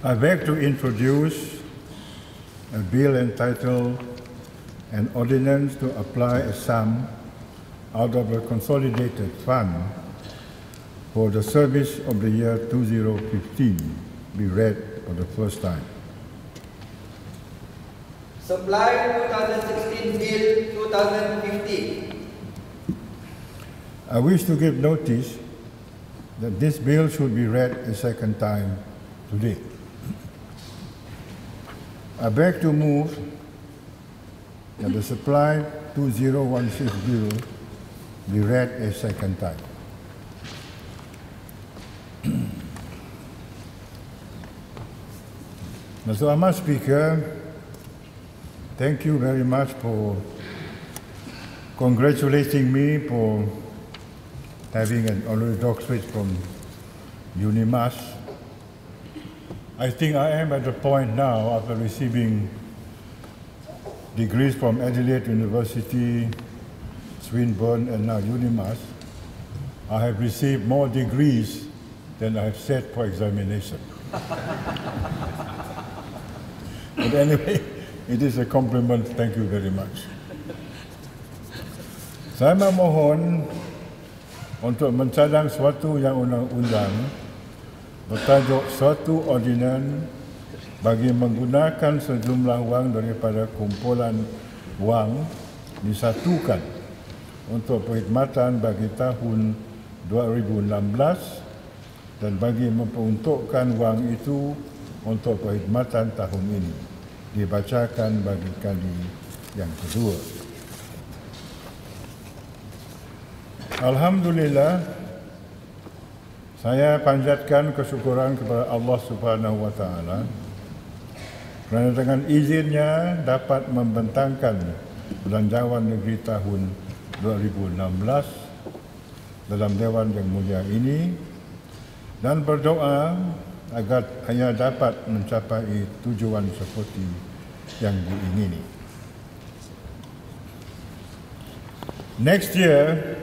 I beg to introduce a bill entitled An Ordinance to Apply a Sum out of the Consolidated Fund for the Service of the Year 2015 be read for the first time. Supply 2016 Bill 2015. I wish to give notice that this bill should be read a second time today. I beg to move that the Supply 2016 bill be read a second time. Mr. Honourable Speaker, thank you very much for congratulating me for having an honorary doctorate from UNIMAS. I think I am at the point now, after receiving degrees from Adelaide University, Swinburne, and now UNIMAS, I have received more degrees than I have sat for examination. But anyway, it is a compliment. Thank you very much. Saya memohon untuk mencadang suatu yang undang-undang bertajuk suatu ordinan bagi menggunakan sejumlah wang daripada kumpulan wang disatukan untuk perkhidmatan bagi tahun 2016 dan bagi memperuntukkan wang itu untuk perkhidmatan tahun ini dibacakan bagi kali yang kedua. Alhamdulillah, saya panjatkan kesyukuran kepada Allah Subhanahu wa Ta'ala kerana dengan izinnya dapat membentangkan Belanjawan Negeri tahun 2016 dalam Dewan Yang Mulia ini dan berdoa agar hanya dapat mencapai tujuan seperti yang diingini. Next year,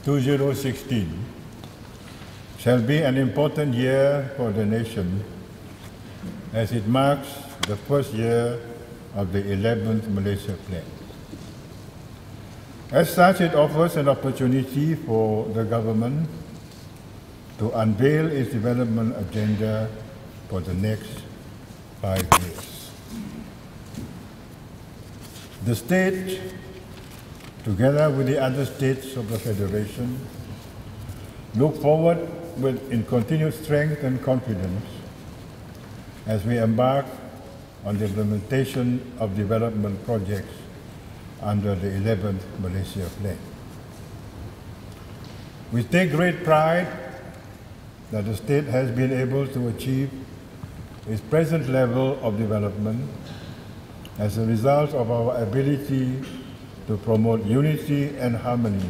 2016, shall be an important year for the nation as it marks the first year of the 11th Malaysia Plan. As such, it offers an opportunity for the government to unveil its development agenda for the next 5 years. The state, together with the other states of the Federation, look forward in continued strength and confidence as we embark on the implementation of development projects under the 11th Malaysia Plan. We take great pride that the state has been able to achieve its present level of development as a result of our ability to promote unity and harmony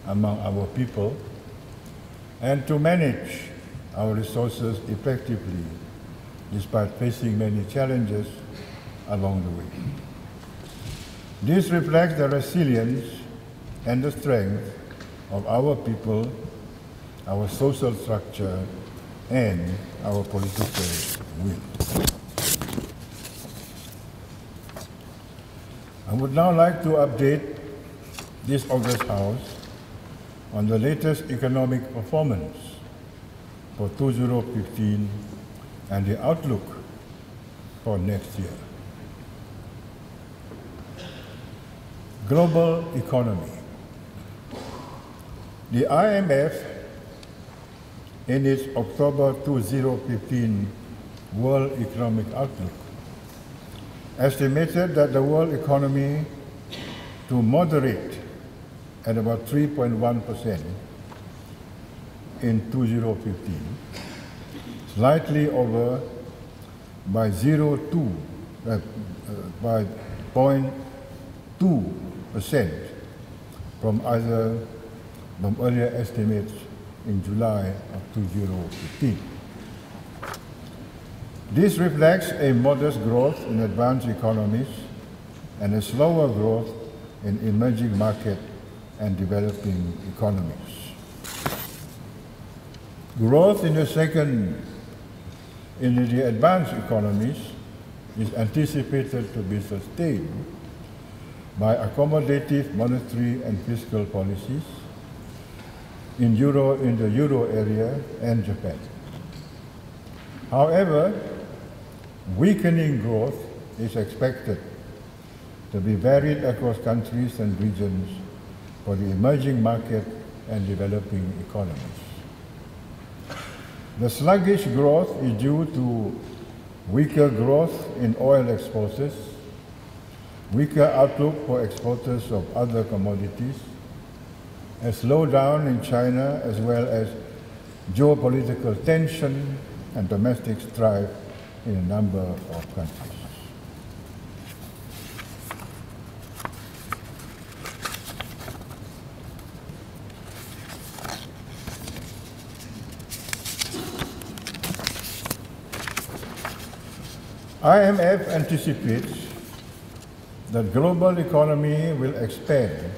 among our people and to manage our resources effectively despite facing many challenges along the way. This reflects the resilience and the strength of our people, our social structure, and our political will. I would now like to update this August House on the latest economic performance for 2015 and the outlook for next year. Global economy. The IMF, in its October 2015 World Economic Outlook, estimated that the world economy to moderate at about 3.1% in 2015, slightly over by 0.2% from earlier estimates in July of 2015. This reflects a modest growth in advanced economies and a slower growth in emerging market and developing economies. Growth in the second in the advanced economies is anticipated to be sustained by accommodative monetary and fiscal policies in the euro area and Japan. However, weakening growth is expected to be varied across countries and regions for the emerging market and developing economies. The sluggish growth is due to weaker growth in oil exporters, weaker outlook for exporters of other commodities, a slowdown in China, as well as geopolitical tension and domestic strife in a number of countries. IMF anticipates that global economy will expand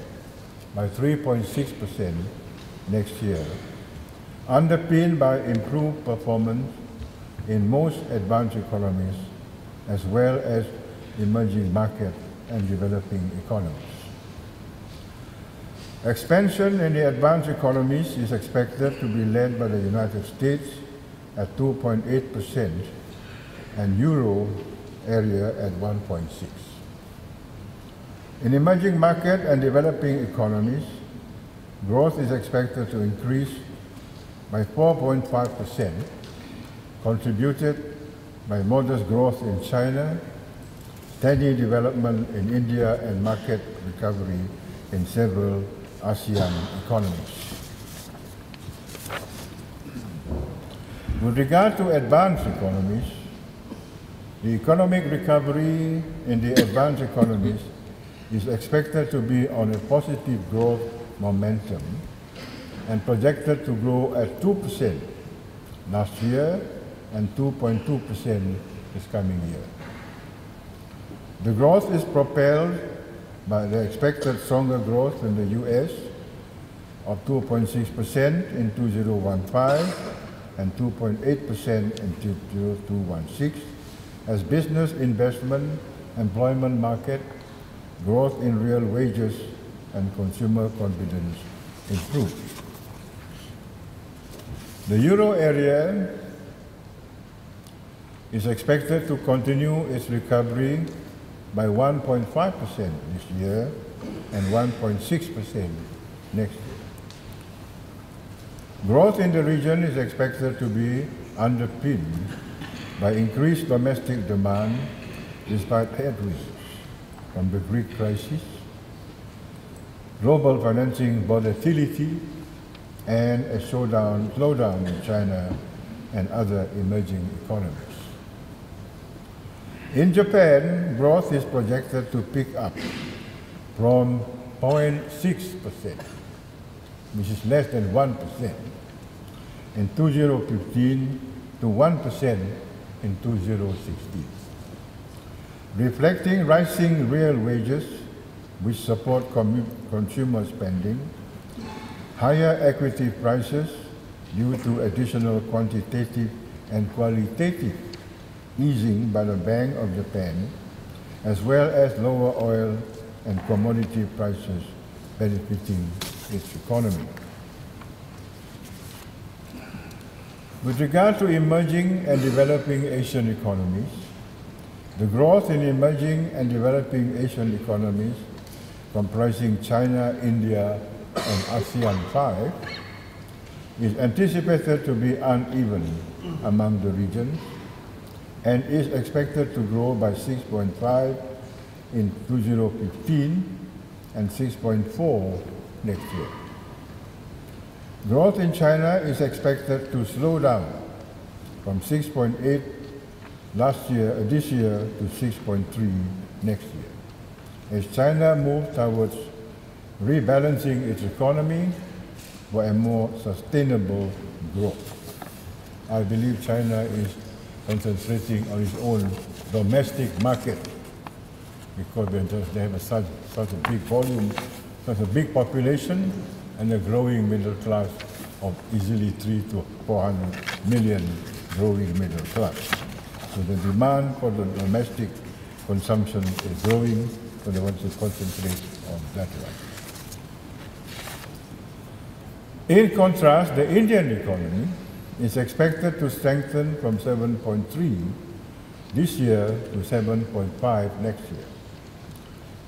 by 3.6% next year, underpinned by improved performance in most advanced economies as well as emerging market and developing economies. Expansion in the advanced economies is expected to be led by the United States at 2.8% and Euro area at 1.6%. In emerging market and developing economies, growth is expected to increase by 4.5%, contributed by modest growth in China, steady development in India, and market recovery in several ASEAN economies. With regard to advanced economies, the economic recovery in the advanced economies is expected to be on a positive growth momentum and projected to grow at 2% last year and 2.2% this coming year. The growth is propelled by the expected stronger growth in the US of 2.6% in 2015 and 2.8% in 2016, as business investment, employment market, growth in real wages, and consumer confidence improve. The euro area is expected to continue its recovery by 1.5% this year and 1.6% next year. Growth in the region is expected to be underpinned by increased domestic demand despite headwinds from the Greek crisis, global financing volatility, and a slowdown in China and other emerging economies. In Japan, growth is projected to pick up from 0.6%, which is less than 1%, in 2015 to 1% in 2016, reflecting rising real wages which support consumer spending, higher equity prices due to additional quantitative and qualitative easing by the Bank of Japan, as well as lower oil and commodity prices benefiting its economy. With regard to emerging and developing Asian economies, the growth in emerging and developing Asian economies comprising China, India, and ASEAN 5 is anticipated to be uneven among the regions and is expected to grow by 6.5% in 2015 and 6.4% next year. Growth in China is expected to slow down from 6.8% this year to 6.3% next year, as China moves towards rebalancing its economy for a more sustainable growth. I believe China is concentrating on its own domestic market because they have such a big volume, such a big population, and a growing middle class of easily 300 to 400 million growing middle class. So the demand for the domestic consumption is growing, so they want to concentrate on that one. In contrast, the Indian economy is expected to strengthen from 7.3 this year to 7.5 next year.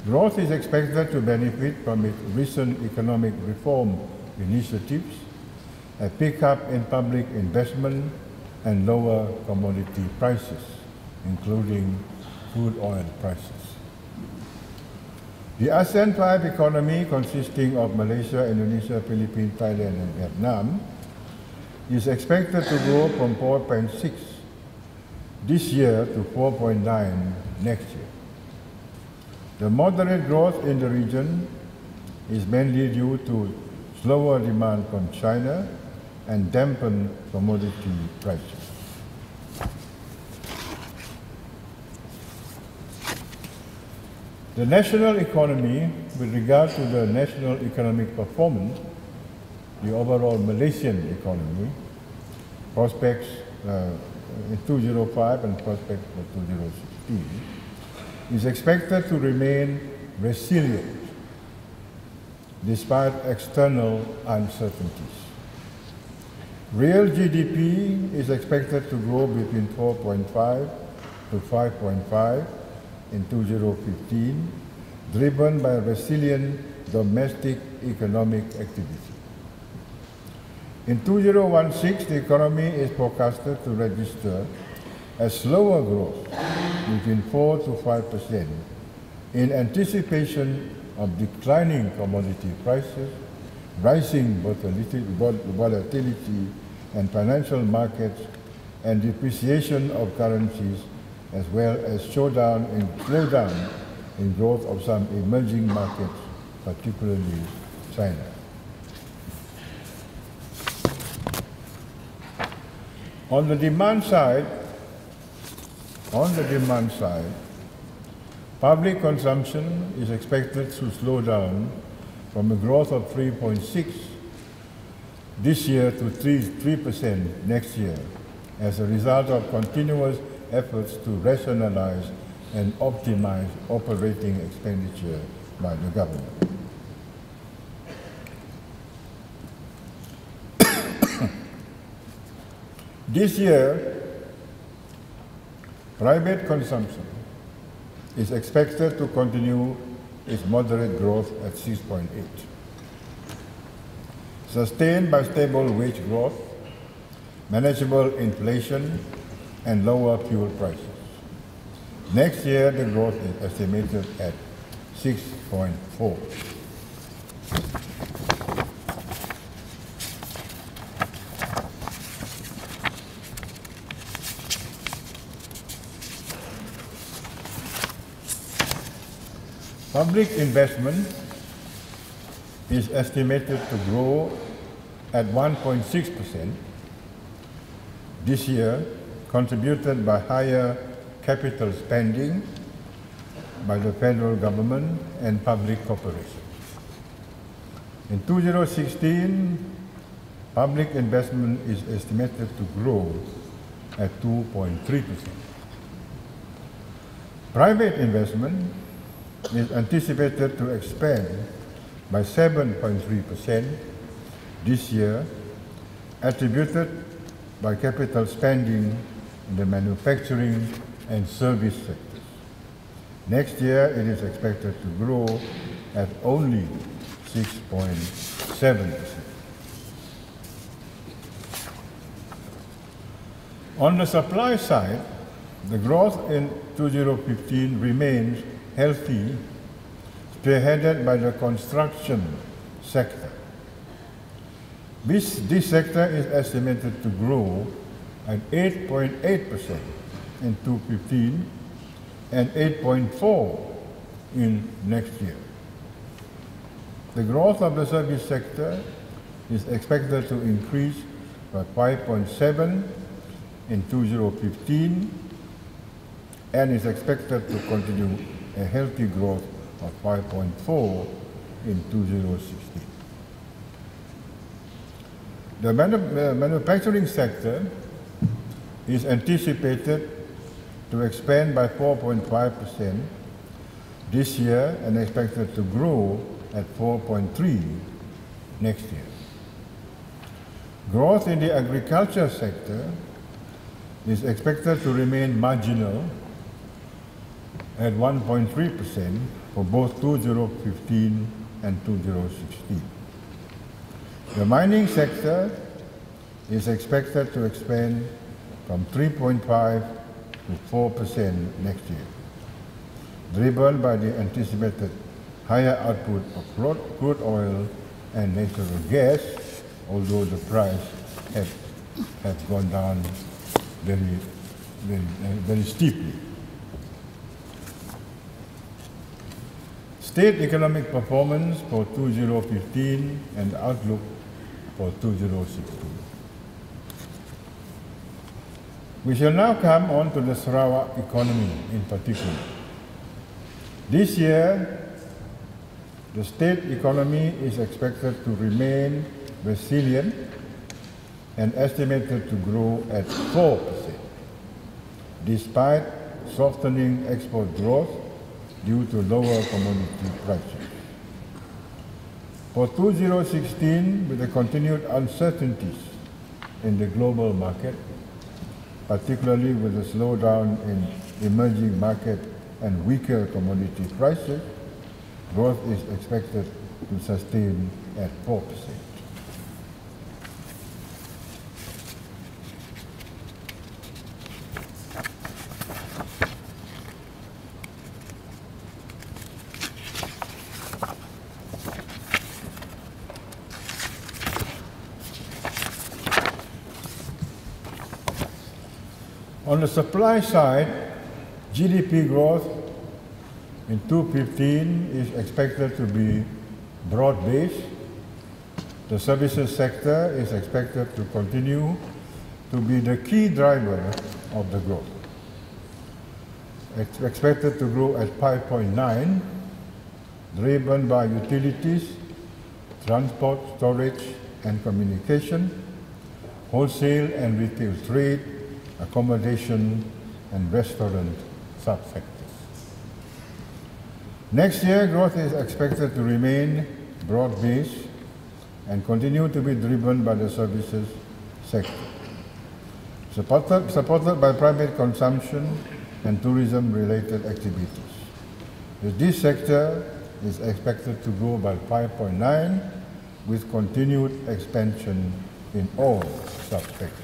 Growth is expected to benefit from its recent economic reform initiatives, a pickup in public investment, and lower commodity prices, including crude oil prices. The ASEAN 5 economy, consisting of Malaysia, Indonesia, Philippines, Thailand, and Vietnam, is expected to grow from 4.6 this year to 4.9 next year. The moderate growth in the region is mainly due to slower demand from China and dampened commodity prices. The national economy, with regard to the national economic performance, the overall Malaysian economy, prospects in 2005 and prospects for 2016, is expected to remain resilient despite external uncertainties. Real GDP is expected to grow between 4.5 to 5.5 in 2015, driven by resilient domestic economic activity. In 2016, the economy is forecasted to register a slower growth between 4 to 5% in anticipation of declining commodity prices, rising volatility and financial markets, and depreciation of currencies, as well as slowdown in growth of some emerging markets, particularly China. On the demand side, public consumption is expected to slow down from a growth of 3.6 this year to 3% next year as a result of continuous efforts to rationalize and optimize operating expenditure by the government. This year, private consumption is expected to continue its moderate growth at 6.8, sustained by stable wage growth, manageable inflation, and lower fuel prices. Next year, the growth is estimated at 6.4. Public investment is estimated to grow at 1.6% this year, contributed by higher capital spending by the federal government and public corporations. In 2016, public investment is estimated to grow at 2.3%. Private investment is anticipated to expand by 7.3% this year, attributed by capital spending in the manufacturing and service sectors. Next year, it is expected to grow at only 6.7%. On the supply side, the growth in 2015 remains healthy, spearheaded by the construction sector. This sector is estimated to grow at 8.8% in 2015 and 8.4% in next year. The growth of the service sector is expected to increase by 5.7% in 2015 and is expected to continue a healthy growth of 5.4% in 2016. The manufacturing sector is anticipated to expand by 4.5% this year and expected to grow at 4.3% next year. Growth in the agriculture sector is expected to remain marginal at 1.3% for both 2015 and 2016. The mining sector is expected to expand from 3.5% to 4% next year, driven by the anticipated higher output of crude oil and natural gas, although the price has gone down very steeply. State economic performance for 2015 and outlook for 2016. We shall now come on to the Sarawak economy in particular. This year, the state economy is expected to remain resilient and estimated to grow at 4%, despite softening export growth due to lower commodity prices. For 2016, with the continued uncertainties in the global market, particularly with the slowdown in emerging market and weaker commodity prices, growth is expected to sustain at 4%. On the supply side, GDP growth in 2015 is expected to be broad-based. The services sector is expected to continue to be the key driver of the growth. It's expected to grow at 5.9%, driven by utilities, transport, storage and communication, wholesale and retail trade, accommodation and restaurant subsectors. Next year, growth is expected to remain broad-based and continue to be driven by the services sector, supported by private consumption and tourism-related activities. This sector is expected to grow by 5.9%, with continued expansion in all subsectors.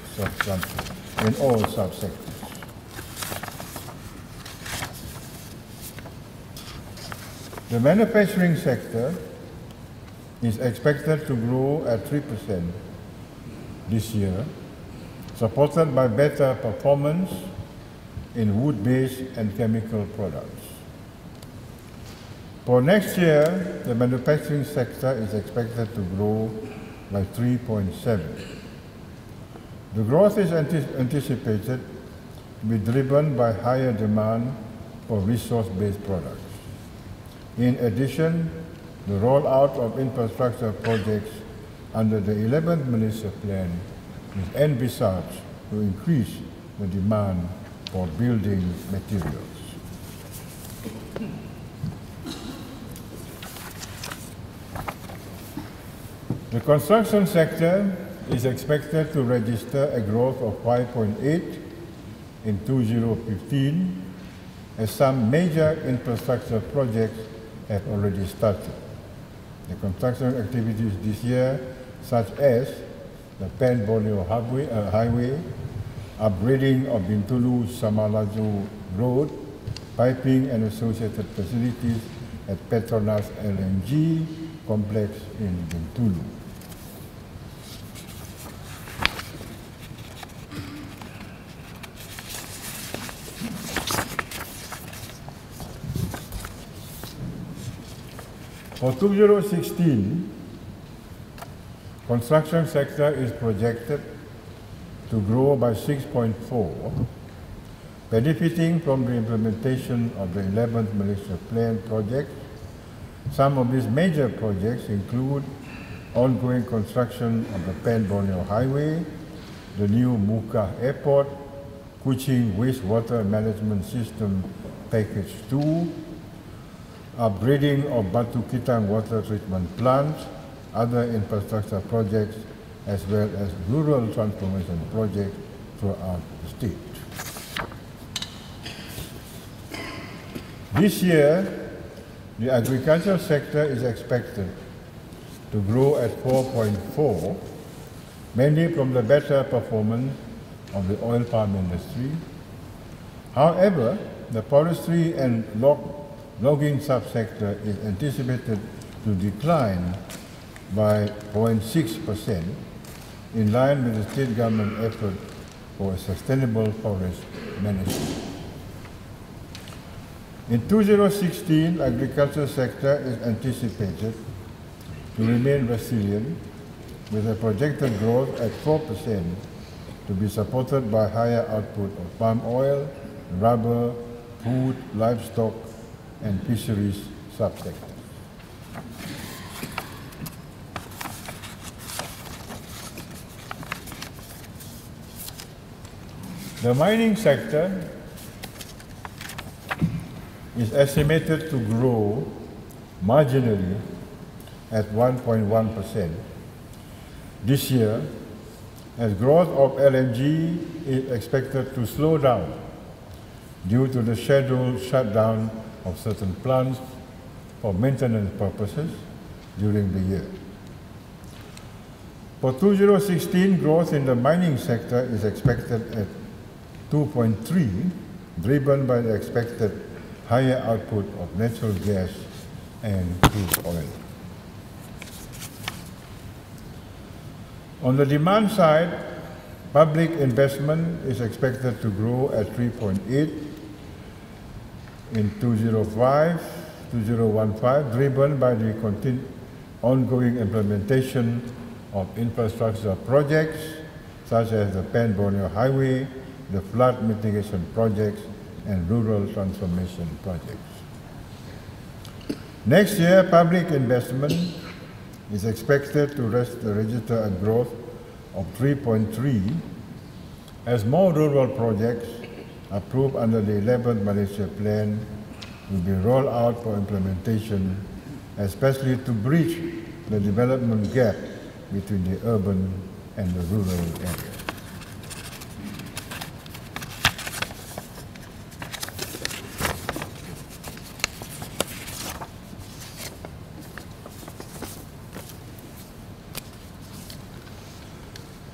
The manufacturing sector is expected to grow at 3% this year, supported by better performance in wood-based and chemical products. For next year, the manufacturing sector is expected to grow by 3.7%. The growth is anticipated to be driven by higher demand for resource-based products. In addition, the rollout of infrastructure projects under the 11th Malaysia Plan is envisaged to increase the demand for building materials. The construction sector is expected to register a growth of 5.8% in 2015, as some major infrastructure projects have already started. The construction activities this year, such as the Pan Borneo Highway, upgrading of Bintulu-Samalaju Road, piping and associated facilities at Petronas LNG complex in Bintulu. For 2016, construction sector is projected to grow by 6.4%, benefiting from the implementation of the 11th Malaysia Plan project. Some of these major projects include ongoing construction of the Pan Borneo Highway, the new Muka Airport, Kuching Wastewater Management System Package 2, upgrading of Batu Kitang Water Treatment Plant, other infrastructure projects, as well as rural transformation projects throughout the state. This year, the agricultural sector is expected to grow at 4.4, mainly from the better performance of the oil palm industry. However, the forestry and logging subsector is anticipated to decline by 0.6%, in line with the state government effort for sustainable forest management. In 2016, agricultural sector is anticipated to remain resilient, with a projected growth at 4%, to be supported by higher output of palm oil, rubber, food, livestock, and fisheries subsectors. The mining sector is estimated to grow marginally at 1.1% this year, as growth of LNG is expected to slow down due to the scheduled shutdown of certain plants for maintenance purposes during the year. For 2016, growth in the mining sector is expected at 2.3, driven by the expected higher output of natural gas and crude oil. On the demand side, public investment is expected to grow at 3.8 in 2015, driven by the ongoing implementation of infrastructure projects such as the Pan-Borneo Highway, the flood mitigation projects, and rural transformation projects. Next year, public investment is expected to register a growth of 3.3 as more rural projects approved under the 11th Malaysia Plan will be rolled out for implementation, especially to bridge the development gap between the urban and the rural areas.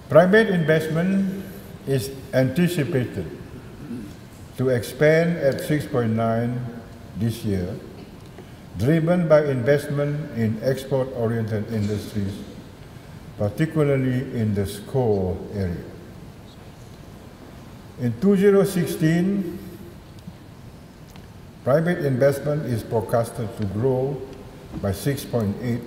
Private investment is anticipated to expand at 6.9 this year, driven by investment in export-oriented industries, particularly in the SCORE area. In 2016, private investment is forecasted to grow by 6.8,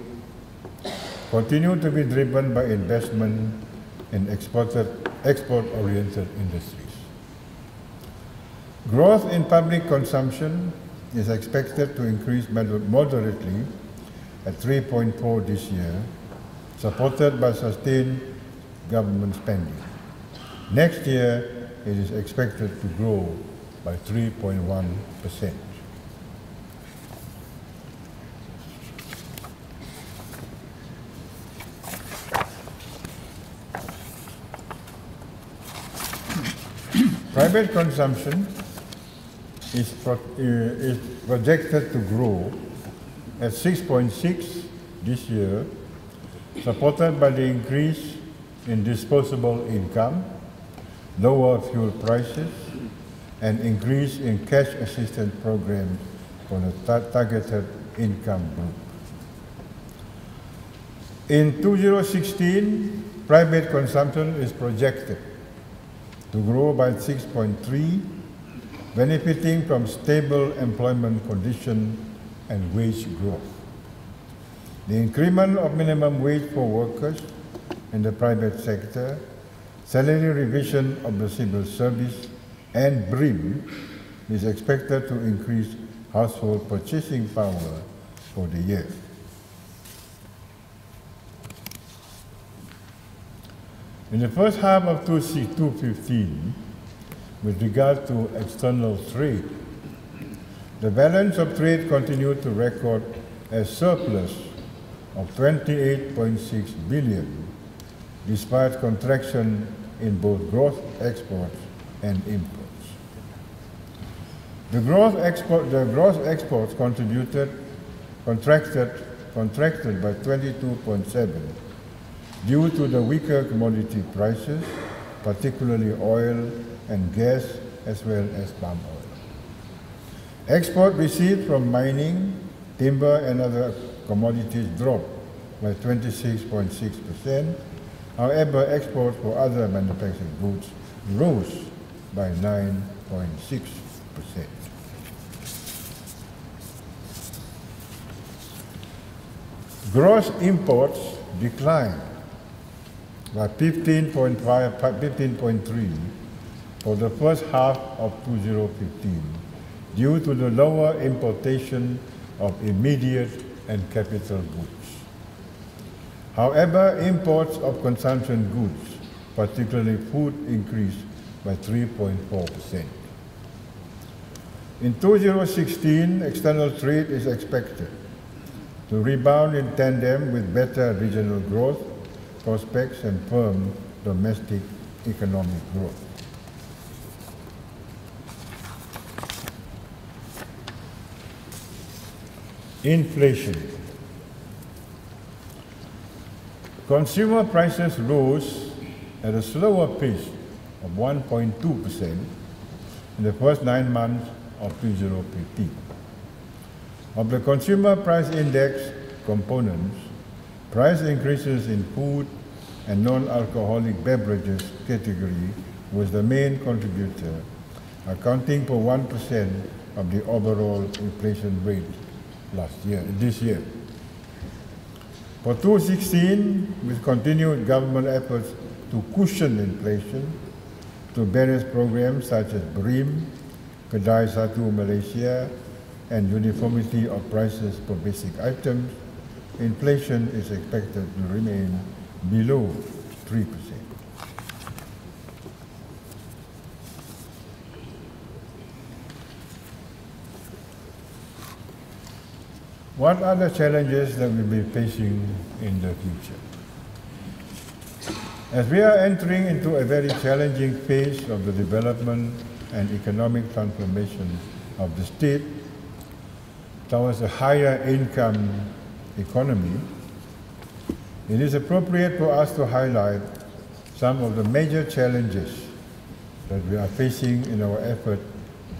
continue to be driven by investment in export-oriented industries. Growth in public consumption is expected to increase moderately at 3.4 this year, supported by sustained government spending. Next year, it is expected to grow by 3.1%. Private consumption is projected to grow at 6.6 this year, supported by the increase in disposable income, lower fuel prices, and increase in cash assistance programs for the targeted income group. In 2016, private consumption is projected to grow by 6.3, benefiting from stable employment conditions and wage growth. The increment of minimum wage for workers in the private sector, salary revision of the civil service, and BRIM is expected to increase household purchasing power for the year. In the first half of 2015, with regard to external trade. The balance of trade continued to record a surplus of 28.6 billion, despite contraction in both gross exports and imports. The gross exports contracted by 22.7 due to the weaker commodity prices, particularly oil and gas, as well as palm oil. Export receipts from mining, timber and other commodities dropped by 26.6%. However, exports for other manufactured goods rose by 9.6%. Gross imports declined by 15.3 for the first half of 2015 due to the lower importation of immediate and capital goods. However, imports of consumption goods, particularly food, increased by 3.4%. In 2016, external trade is expected to rebound in tandem with better regional growth prospects and firm domestic economic growth. Inflation. Consumer prices rose at a slower pace of 1.2% in the first 9 months of 2015. Of the consumer price index components, price increases in food and non-alcoholic beverages category was the main contributor, accounting for 1% of the overall inflation rate this year. For 2016, with continued government efforts to cushion inflation through various programs such as BRIM, Kedai Satu Malaysia, and uniformity of prices for basic items, inflation is expected to remain below 3%. What are the challenges that we'll be facing in the future? As we are entering into a very challenging phase of the development and economic transformation of the state towards a higher income economy, it is appropriate for us to highlight some of the major challenges that we are facing in our effort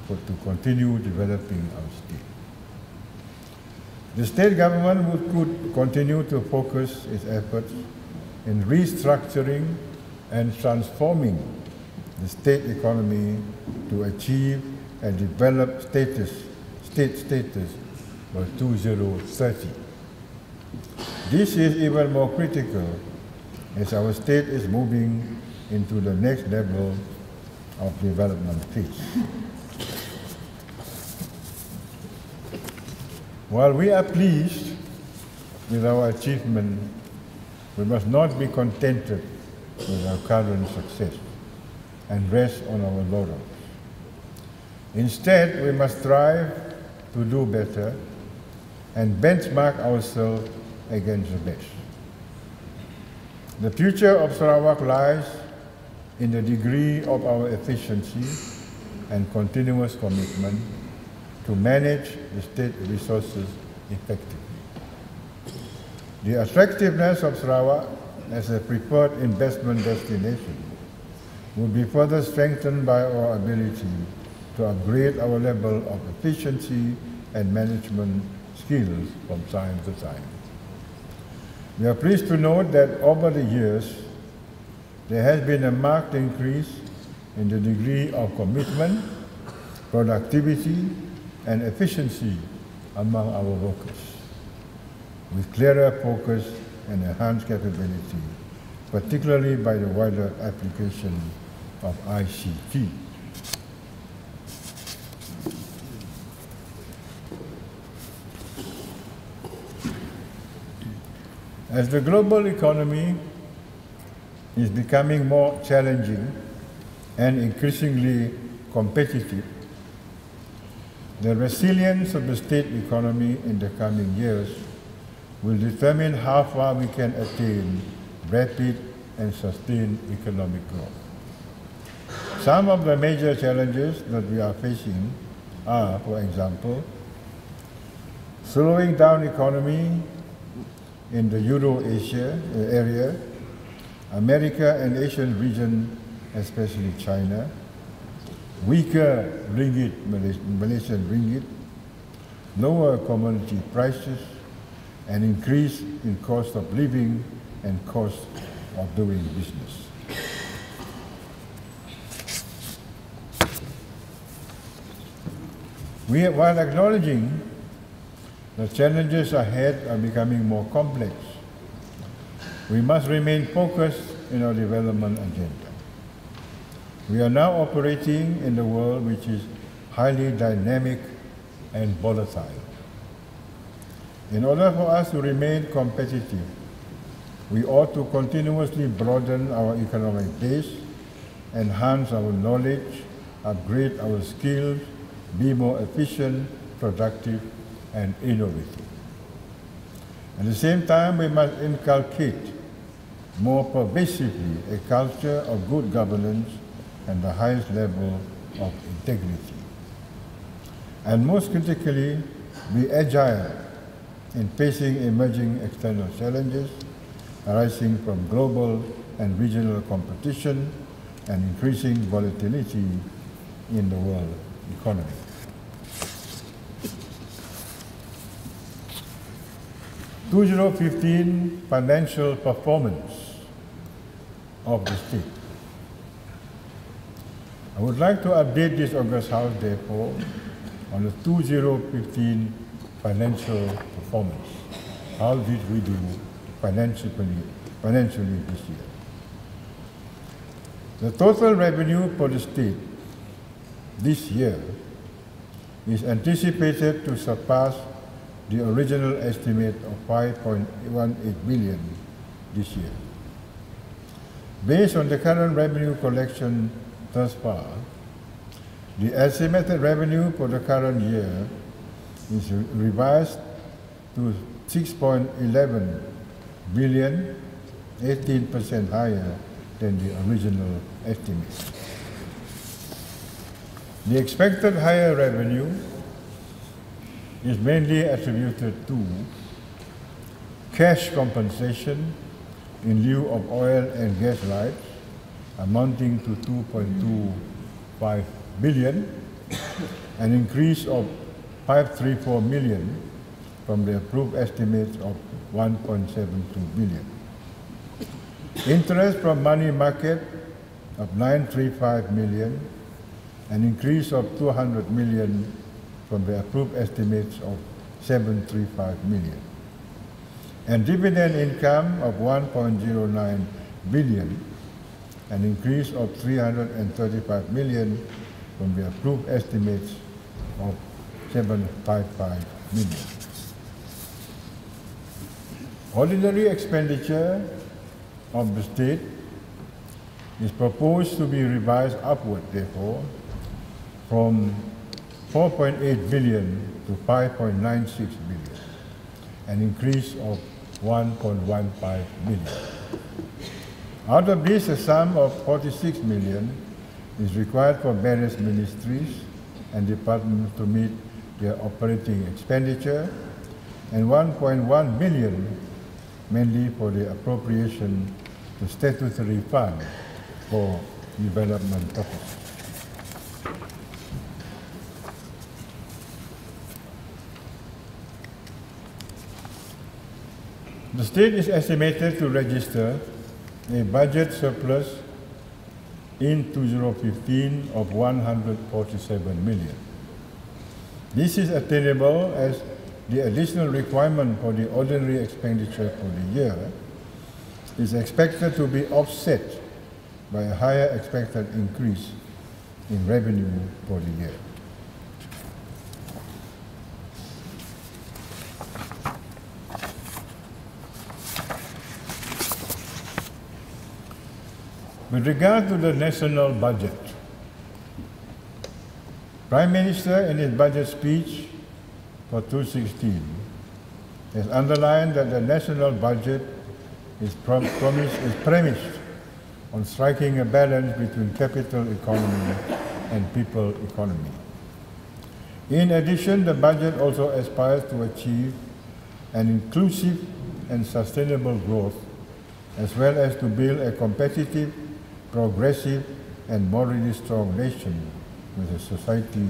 to continue developing our state. The state government could continue to focus its efforts in restructuring and transforming the state economy to achieve a developed state status by 2030. This is even more critical as our state is moving into the next level of development phase. While we are pleased with our achievement, we must not be contented with our current success and rest on our laurels. Instead, we must strive to do better and benchmark ourselves against the best. The future of Sarawak lies in the degree of our efficiency and continuous commitment to manage the state resources effectively. The attractiveness of Sarawak as a preferred investment destination will be further strengthened by our ability to upgrade our level of efficiency and management skills from time to time. We are pleased to note that over the years, there has been a marked increase in the degree of commitment, productivity, and efficiency among our workers, with clearer focus and enhanced capability, particularly by the wider application of ICT. As the global economy is becoming more challenging and increasingly competitive, the resilience of the state economy in the coming years will determine how far we can attain rapid and sustained economic growth. Some of the major challenges that we are facing are, for example, slowing down economy in the Euro-Asia area, America and Asian region, especially China, weaker ringgit, Malaysian ringgit, lower commodity prices, and increase in cost of living and cost of doing business. While acknowledging the challenges ahead are becoming more complex, we must remain focused in our development agenda. We are now operating in a world which is highly dynamic and volatile. In order for us to remain competitive, we ought to continuously broaden our economic base, enhance our knowledge, upgrade our skills, be more efficient, productive, and innovative. At the same time, we must inculcate more pervasively a culture of good governance and the highest level of integrity. And most critically, be agile in facing emerging external challenges arising from global and regional competition and increasing volatility in the world economy. The 2015 financial performance of the state. I would like to update this August House, therefore, on the 2015 financial performance. How did we do financially this year? The total revenue for the state this year is anticipated to surpass the original estimate of 5.18 billion this year. Based on the current revenue collection thus far, the estimated revenue for the current year is revised to 6.11 billion, 18% higher than the original estimate. The expected higher revenue is mainly attributed to cash compensation in lieu of oil and gas rights amounting to 2.25 billion, an increase of 534 million from the approved estimates of 1.72 billion. Interest from money market of 935 million, an increase of 200 million from the approved estimates of 735 million. And dividend income of 1.09 billion, an increase of 335 million from the approved estimates of 755 million. Ordinary expenditure of the state is proposed to be revised upward, therefore, from 4.8 billion to 5.96 billion, an increase of 1.15 billion. Out of this, a sum of 46 million is required for various ministries and departments to meet their operating expenditure, and 1.1 billion mainly for the appropriation to statutory fund for development purposes. The state is estimated to register a budget surplus in 2015 of 147 million. This is attainable as the additional requirement for the ordinary expenditure for the year is expected to be offset by a higher expected increase in revenue for the year. With regard to the national budget, Prime Minister, in his budget speech for 2016, has underlined that the national budget is premised on striking a balance between capital economy and people economy. In addition, the budget also aspires to achieve an inclusive and sustainable growth, as well as to build a competitive, progressive, and morally strong nation with a society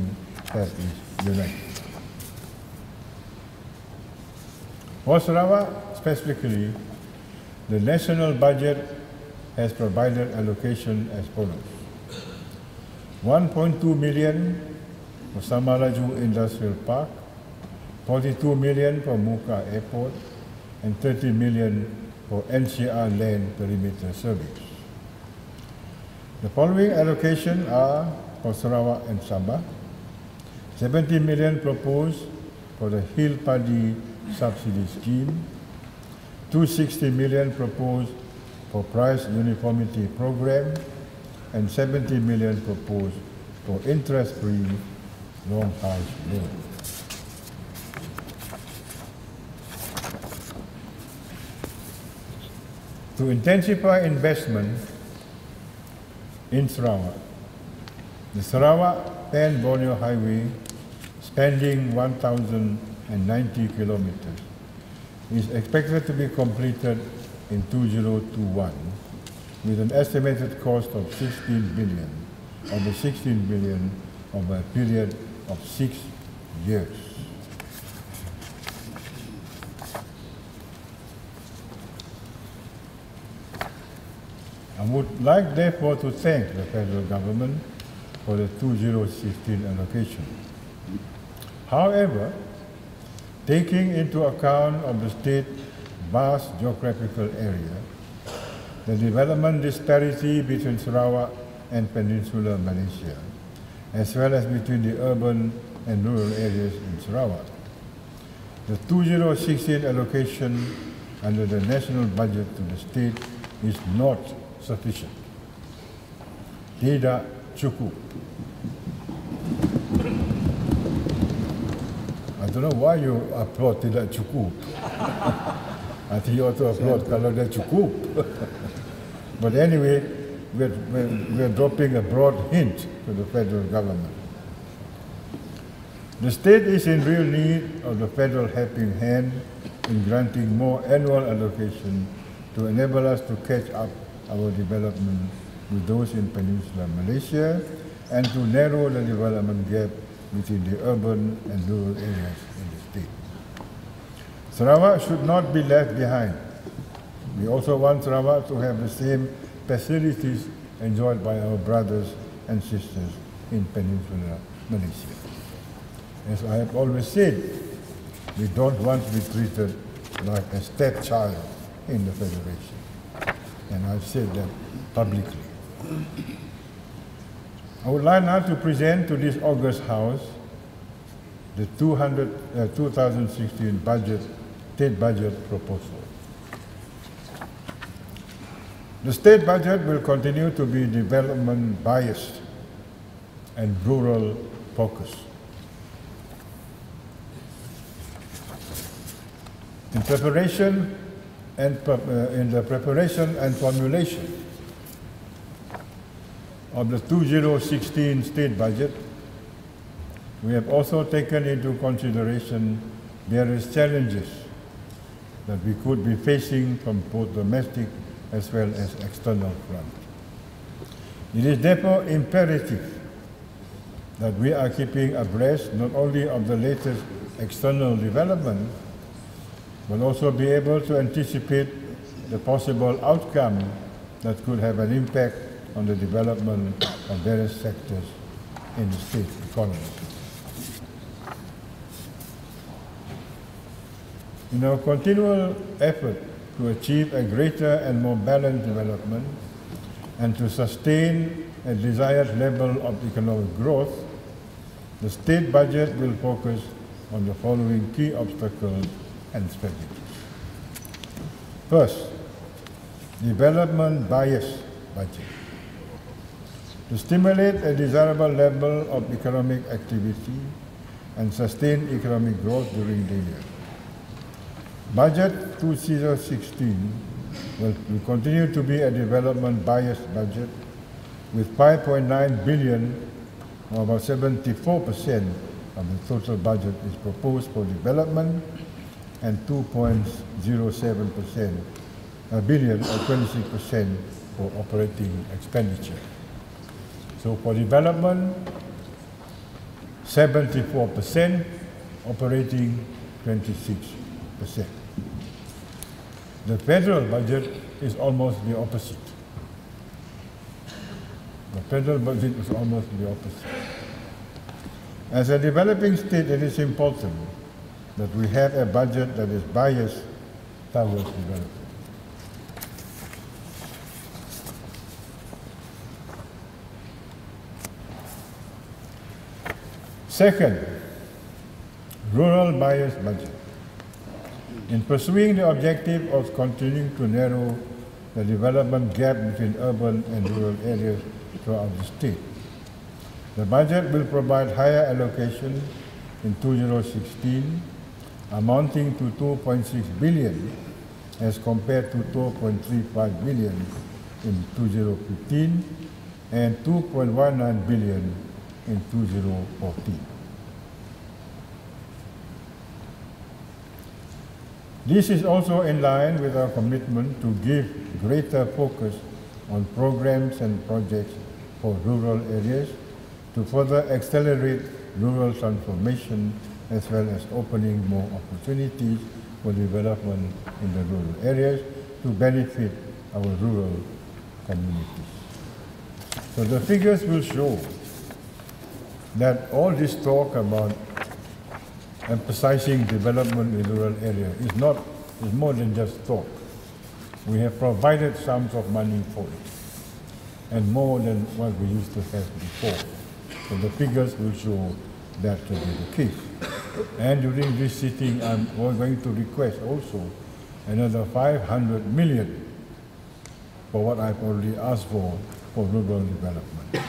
that is united. For Sarawak specifically, the national budget has provided allocation as follows: 1.2 million for Samalaju Industrial Park, 42 million for Muka Airport, and 30 million for NCR Land Perimeter Service. The following allocations are for Sarawak and Sabah: 70 million proposed for the Hill Padi Subsidy Scheme, 260 million proposed for Price Uniformity Program, and 70 million proposed for interest-free long house loan. To intensify investment in Sarawak, the Sarawak-Penang Borneo Highway, spanning 1,090 kilometers, is expected to be completed in 2021 with an estimated cost of 16 billion, or the 16 billion over a period of 6 years. I would like therefore to thank the federal government for the 2016 allocation. However, taking into account of the state's vast geographical area, the development disparity between Sarawak and Peninsular Malaysia, as well as between the urban and rural areas in Sarawak, the 2016 allocation under the national budget to the state is not sufficient. Tidak cukup. I don't know why you applaud tidak cukup. I think you ought to applaud kalau dah cukup. But anyway, we're dropping a broad hint to the federal government. The state is in real need of the federal helping hand in granting more annual allocation to enable us to catch up our development with those in Peninsular Malaysia and to narrow the development gap between the urban and rural areas in the state. Sarawak should not be left behind. We also want Sarawak to have the same facilities enjoyed by our brothers and sisters in Peninsular Malaysia. As I have always said, we don't want to be treated like a stepchild in the Federation. And I've said that publicly. I would like now to present to this August House the 2016 state budget proposal. The state budget will continue to be development biased and rural focused. In the preparation and formulation of the 2016 state budget, we have also taken into consideration various challenges that we could be facing from both domestic as well as external front. It is therefore imperative that we are keeping abreast not only of the latest external development, but also be able to anticipate the possible outcome that could have an impact on the development of various sectors in the state economy. In our continual effort to achieve a greater and more balanced development and to sustain a desired level of economic growth, the state budget will focus on the following key obstacles and strategies. First, development bias budget. to stimulate a desirable level of economic activity and sustain economic growth during the year. Budget 2016 will continue to be a development-biased budget with 5.9 billion, or about 74% of the total budget is proposed for development, and 2.07% billion, or 26%, for operating expenditure. So for development, 74%, operating 26%. The federal budget is almost the opposite. The federal budget is almost the opposite. As a developing state, it is important that we have a budget that is biased towards development. Second, rural biased budget. In pursuing the objective of continuing to narrow the development gap between urban and rural areas throughout the state, the budget will provide higher allocation in 2016, amounting to 2.6 billion as compared to 2.35 billion in 2015 and 2.19 billion in 2014. This is also in line with our commitment to give greater focus on programs and projects for rural areas to further accelerate rural transformation as well as opening more opportunities for development in the rural areas to benefit our rural communities. So the figures will show that all this talk about emphasizing development in rural areas is more than just talk. We have provided sums of money for it, and more than what we used to have before. So the figures will show that to be the case. And during this sitting, I'm going to request also another 500 million for what I've already asked for rural development.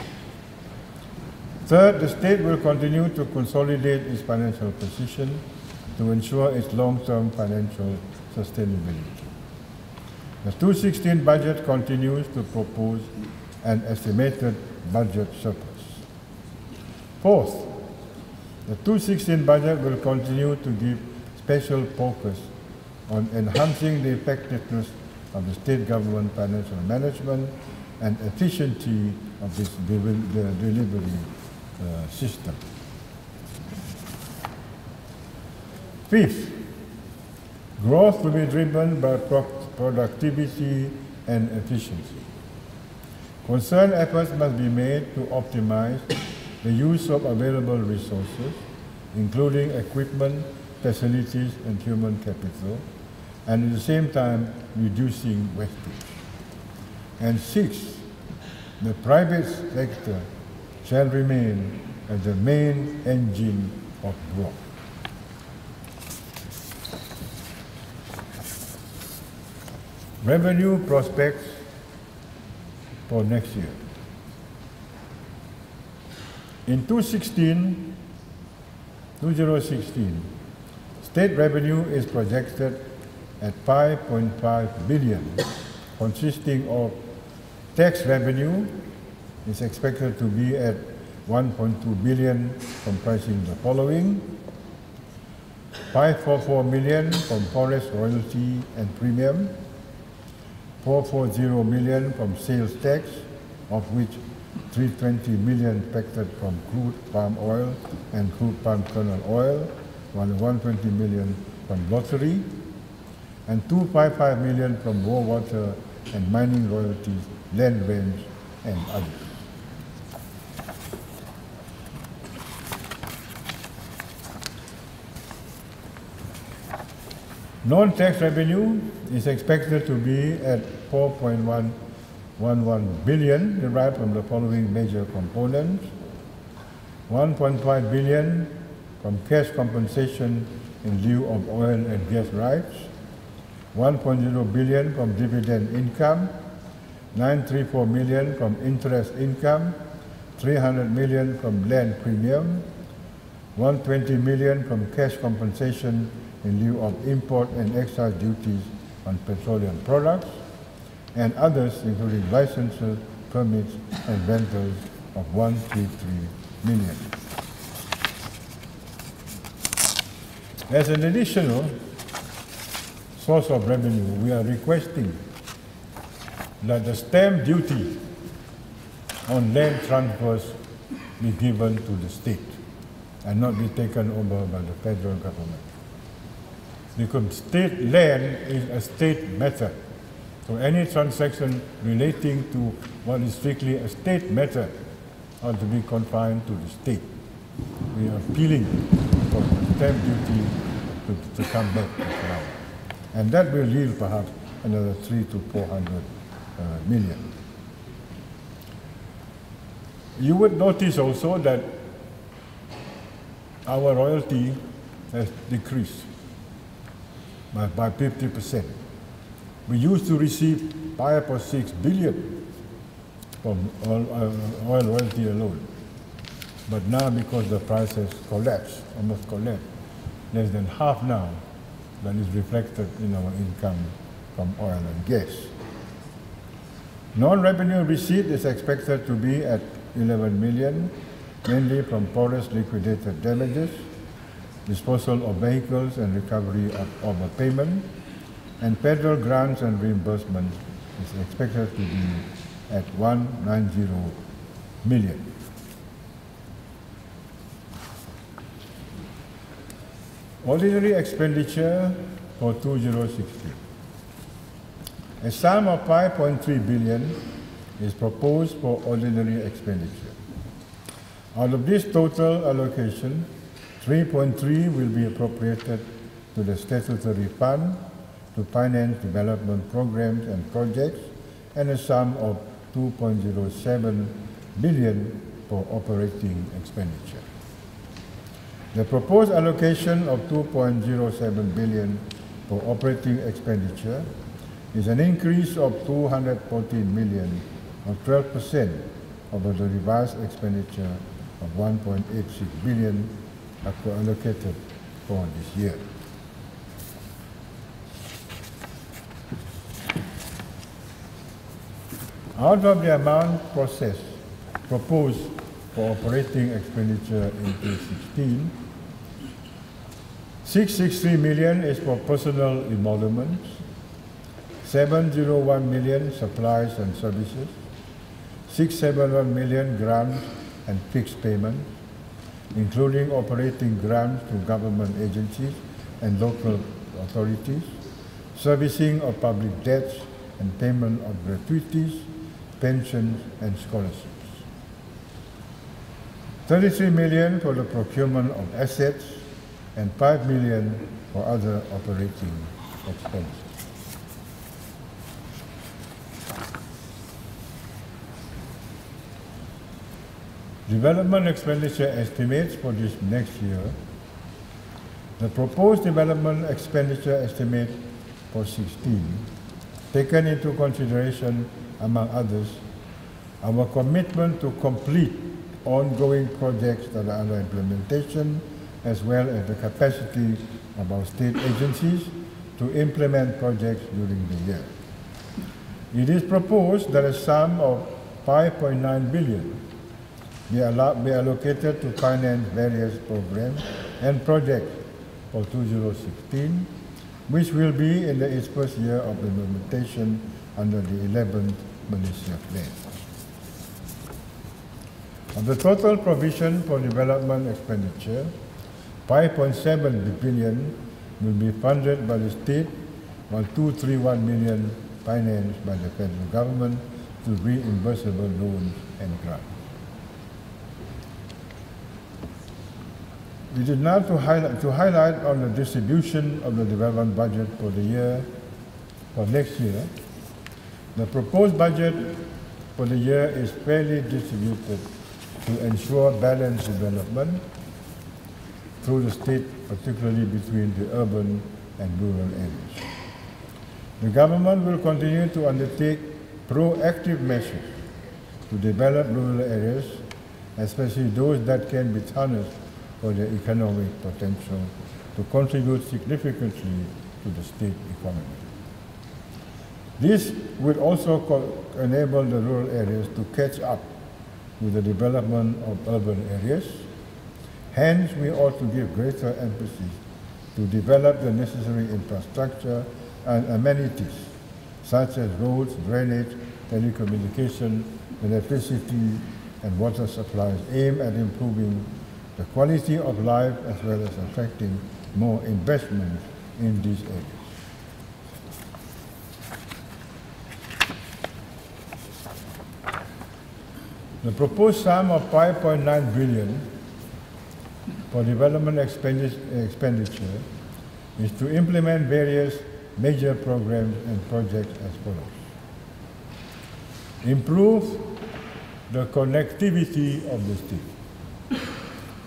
Third, the state will continue to consolidate its financial position to ensure its long-term financial sustainability. The 2016 budget continues to propose an estimated budget surplus. Fourth, the 2016 budget will continue to give special focus on enhancing the effectiveness of the state government financial management and efficiency of this delivery system. Fifth, growth will be driven by productivity and efficiency. Concerned efforts must be made to optimize the use of available resources, including equipment, facilities, and human capital, and at the same time reducing wastage. And sixth, the private sector shall remain as the main engine of growth. Revenue prospects for next year. In 2016, state revenue is projected at 5.5 billion, consisting of tax revenue is expected to be at 1.2 billion, comprising the following: 544 million from forest royalty and premium, 440 million from sales tax, of which 320 million expected from crude palm oil and crude palm kernel oil, while 120 million from lottery, and 255 million from raw water and mining royalties, land rents, and others. Non-tax revenue is expected to be at 4.111 billion, derived from the following major components: 1.5 billion from cash compensation in lieu of oil and gas rights, 1.0 billion from dividend income, 934 million from interest income, 300 million from land premium, 120 million from cash compensation in lieu of import and excise duties on petroleum products, and others including licenses, permits, and rentals of 133 million. As an additional source of revenue, we are requesting that the stamp duty on land transfers be given to the state and not be taken over by the federal government. Because state land is a state matter. So any transaction relating to what is strictly a state matter ought to be confined to the state. We are appealing for the stamp duty to come back as well. And that will yield perhaps another 300 to 400 million. You would notice also that our royalty has decreased by 50%. We used to receive 5 or 6 billion from oil royalty alone. But now, because the price has collapsed, almost collapsed, less than half now that is reflected in our income from oil and gas. Non-revenue receipt is expected to be at 11 million, mainly from forest liquidated damages, disposal of vehicles and recovery of overpayment, and federal grants and reimbursements is expected to be at 190 million. Ordinary expenditure for 2016. A sum of 5.3 billion is proposed for ordinary expenditure. Out of this total allocation, 3.3 will be appropriated to the statutory fund to finance development programs and projects, and a sum of 2.07 billion for operating expenditure. The proposed allocation of 2.07 billion for operating expenditure is an increase of 214 million, or 12% over the revised expenditure of 1.86 billion allocated for this year. Out of the amount proposed for operating expenditure in 2016, 663 million is for personal emoluments, 701 million supplies and services, 671 million grants and fixed payments, including operating grants to government agencies and local authorities, servicing of public debts and payment of gratuities, pensions and scholarships. 33 million for the procurement of assets and 5 million for other operating expenses. Development expenditure estimates for this next year. The proposed development expenditure estimate for 2016, taken into consideration, among others, our commitment to complete ongoing projects that are under implementation, as well as the capacity of our state agencies to implement projects during the year. It is proposed that a sum of 5.9 billion be allocated to finance various programs and projects for 2016, which will be in its first year of implementation under the 11th Malaysia Plan. Of the total provision for development expenditure, 5.7 billion will be funded by the state, while 231 million financed by the federal government through reimbursable loans and grants. It is now to highlight on the distribution of the development budget for the year, for next year. The proposed budget for the year is fairly distributed to ensure balanced development through the state, particularly between the urban and rural areas. The government will continue to undertake proactive measures to develop rural areas especially those that can be harnessed for their economic potential to contribute significantly to the state economy. This will also enable the rural areas to catch up with the development of urban areas. Hence, we ought to give greater emphasis to develop the necessary infrastructure and amenities, such as roads, drainage, telecommunication, electricity, and water supplies, aimed at improving the quality of life as well as attracting more investment in these areas. The proposed sum of 5.9 billion for development expenditure is to implement various major programs and projects as follows. Improve the connectivity of the state.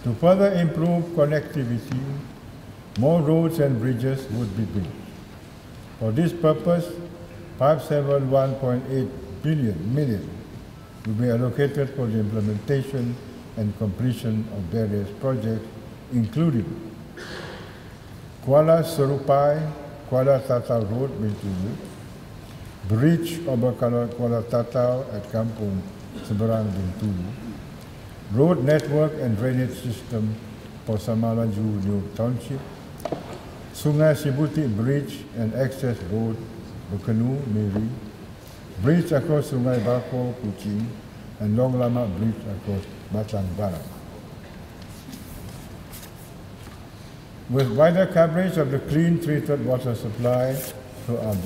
To further improve connectivity, more roads and bridges would be built. For this purpose, 571.8 million will be allocated for the implementation and completion of various projects, including Kuala Serupai, Kuala Tatau Road, Bintulu, Bridge over Kuala Tatau at Kampung Seberang, Bintulu, road network and drainage system for Samalaju New Township, Sungai Sibutik Bridge and access road, Bukenu, Miri, bridge across Sungai Bako, Kuching, and Long Lama Bridge across Batang Barat. With wider coverage of the clean treated water supply throughout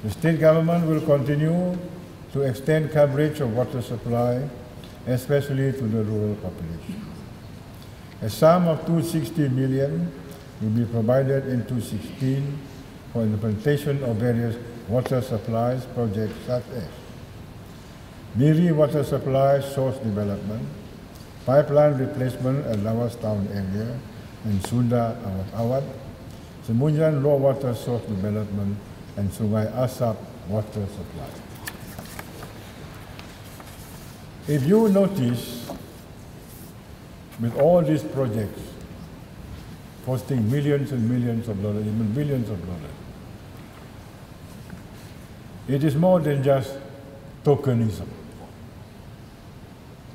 the state government will continue to extend coverage of water supply, especially to the rural population. A sum of 260 million will be provided in 2016 for implementation of various water supplies projects such as Miri water supply source development, pipeline replacement at Lawas town area and Sunda Awat, Semunyan raw water source development and Sungai Asap water supply. If you notice, with all these projects costing millions and millions of dollars, even billions of dollars, it is more than just tokenism.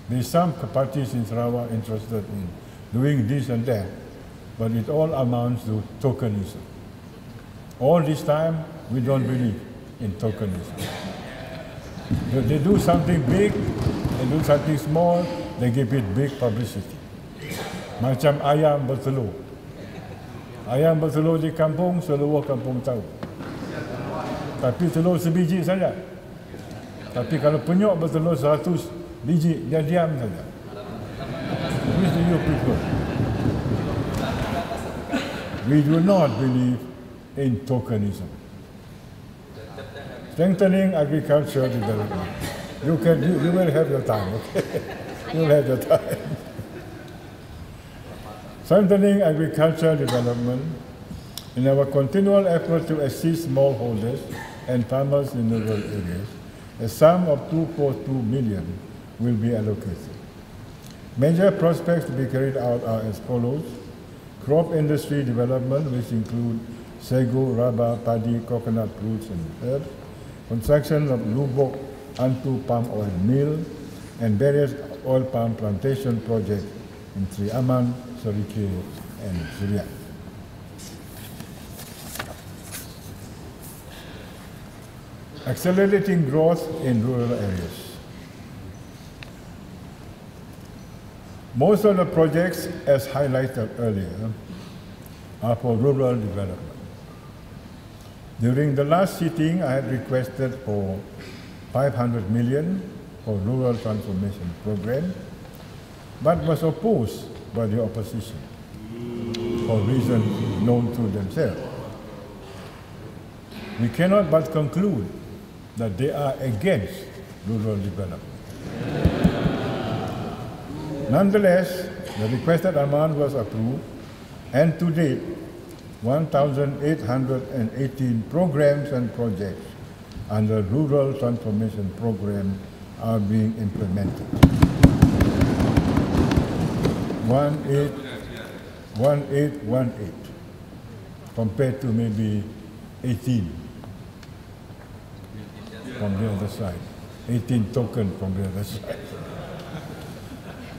There are some parties in Sarawak interested in doing this and that, but it all amounts to tokenism. All this time, we don't believe in tokenism. They do something big, they do something small, they give it big publicity. Macam ayam bertelur. Ayam bertelur di kampung, seluruh kampung tahu. Tapi telur sebiji saja. Tapi kalau penyok bertelur 100 biji, dia diam saja. Which do you prefer? We do not believe in tokenism. Strengthening agricultural development. You will have your time, okay? You will have your time. Strengthening agricultural development in our continual effort to assist smallholders and farmers in the rural areas, a sum of 242 million will be allocated. Major prospects to be carried out are as follows. Crop industry development, which include sago, rubber, paddy, coconut fruits and herbs, construction of Lubok Antu palm oil mill, and various oil palm plantation projects in Sri Aman, Serike, and Suria. Accelerating growth in rural areas. Most of the projects, as highlighted earlier, are for rural development. During the last sitting, I had requested for 500 million for rural transformation program, but was opposed by the opposition for reasons known to themselves. We cannot but conclude that they are against rural development. Nonetheless, the requested amount was approved, and to date, 1,818 programs and projects under Rural Transformation Program are being implemented. 1818 compared to maybe 18 from the other side, 18 token from the other side.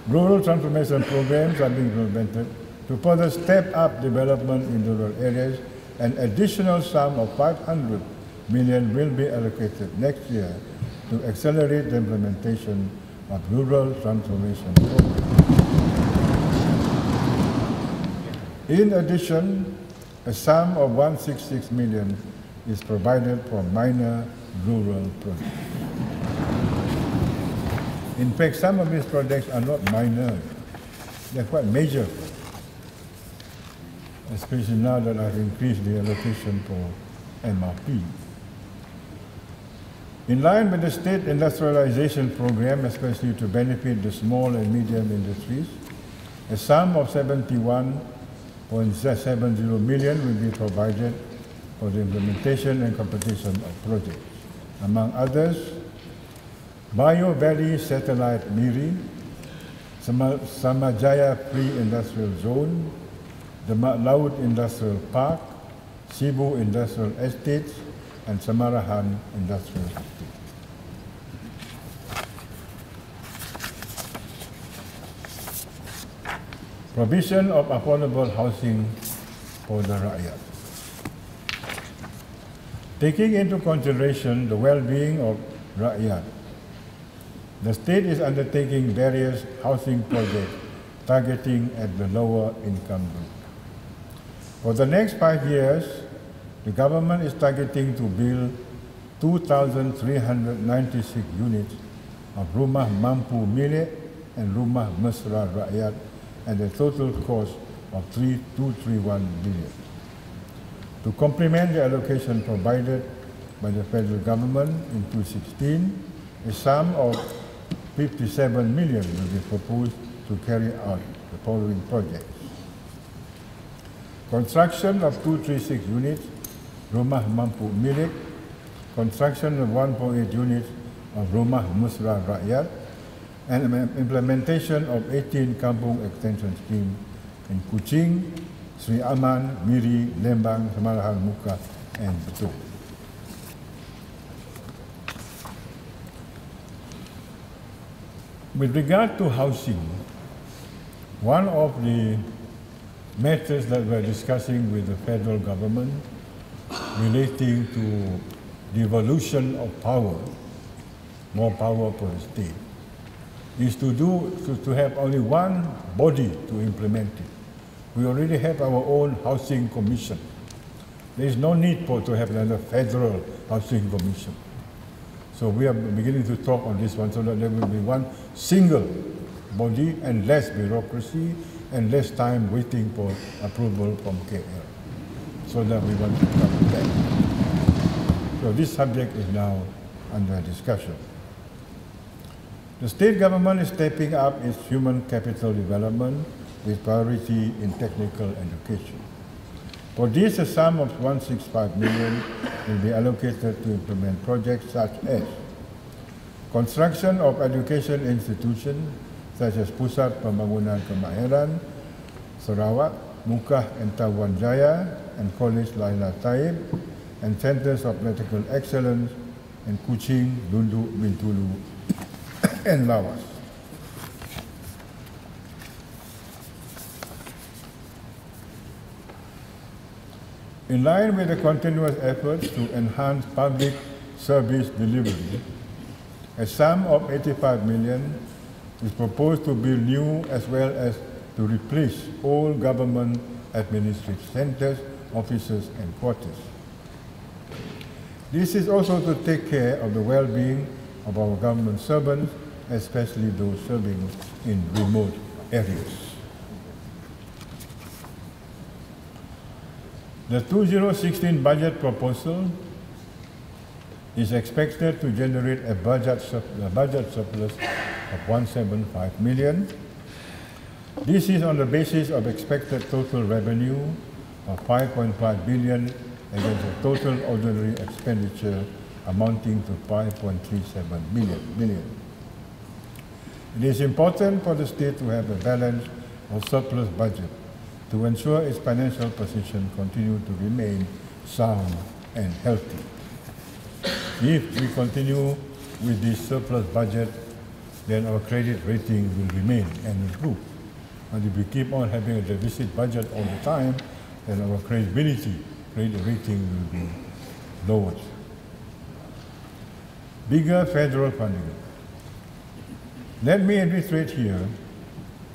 Rural transformation programs are being implemented to further step up development in rural areas. An additional sum of 500 million will be allocated next year to accelerate the implementation of rural transformation programs. In addition, a sum of 166 million is provided for minor rural projects. In fact, some of these projects are not minor, they're quite major, especially now that I've increased the allocation for MRP. In line with the state industrialization program, especially to benefit the small and medium industries, a sum of 71.70 million will be provided for the implementation and completion of projects. Among others, Bio Valley Satellite Miri, Samajaya Pre-Industrial Zone, the Mat Laut Industrial Park, Sibu Industrial Estates, and Samarahan Industrial Estate. Provision of affordable housing for the rakyat. Taking into consideration the well-being of rakyat, the state is undertaking various housing projects targeting at the lower income group. For the next 5 years, the government is targeting to build 2,396 units of Rumah Mampu Milik and Rumah Mesra Rakyat at a total cost of 3,231 billion. To complement the allocation provided by the federal government in 2016, a sum of 57 million will be proposed to carry out the following projects. Construction of 236 units, Rumah Mampu Milik, construction of 1.8 units of Rumah Mesra Rakyat, and implementation of 18 Kampung Extension Scheme in Kuching, Sri Aman, Miri, Lembang, Samarahan, Muka, and Betul. With regard to housing, one of the matters that we're discussing with the federal government relating to devolution of power, more power for the state, is to have only one body to implement it. We already have our own housing commission. There is no need to have another federal housing commission. So we are beginning to talk on this one so that there will be one single body and less bureaucracy and less time waiting for approval from KL. So that we want to come back. So this subject is now under discussion. The state government is stepping up its human capital development with priority in technical education. For this, a sum of 165 million will be allocated to implement projects such as construction of education institutions such as Pusat Pembangunan Kemahiran, Sarawak, Mukah and Tawan Jaya, and College Laila Taib, and centers of medical excellence in Kuching, Lundu, Bintulu, and Lawas. In line with the continuous efforts to enhance public service delivery, a sum of 85 million is proposed to build new as well as to replace all government administrative centers, offices, and quarters. This is also to take care of the well-being of our government servants, especially those serving in remote areas. The 2016 budget proposal is expected to generate a budget surplus of 175 million. This is on the basis of expected total revenue of 5.5 billion against a total ordinary expenditure amounting to 5.37 billion. It is important for the state to have a balance or surplus budget to ensure its financial position continue to remain sound and healthy. If we continue with this surplus budget, then our credit rating will remain and improve. And if we keep on having a deficit budget all the time, then our credit rating will be lowered. Bigger federal funding. Let me reiterate here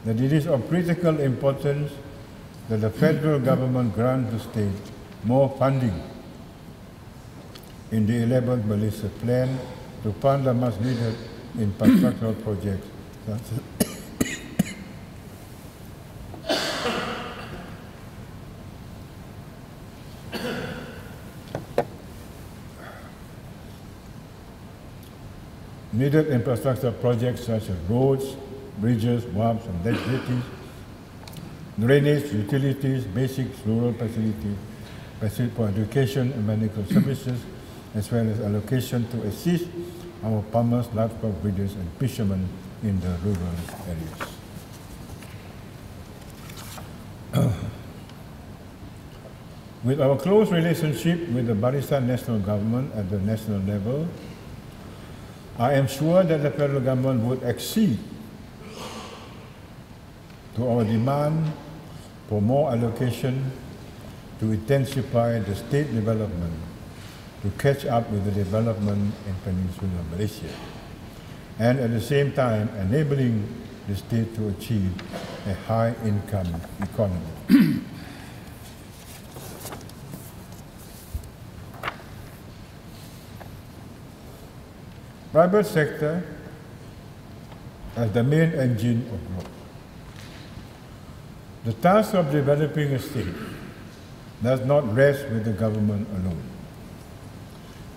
that it is of critical importance that the federal government grant the state more funding in the 11th Malaysia Plan to fund the much needed infrastructural projects such as roads, bridges, wharves, and jetties, drainage, utilities, basic rural facilities, facilities for education and medical services, as well as allocation to assist our farmers, livestock breeders, and fishermen in the rural areas. With our close relationship with the Barisan National Government at the national level, I am sure that the federal government would accede to our demand for more allocation to intensify the state development to catch up with the development in Peninsular Malaysia, and at the same time enabling the state to achieve a high-income economy. Private sector as the main engine of growth. The task of developing a state does not rest with the government alone.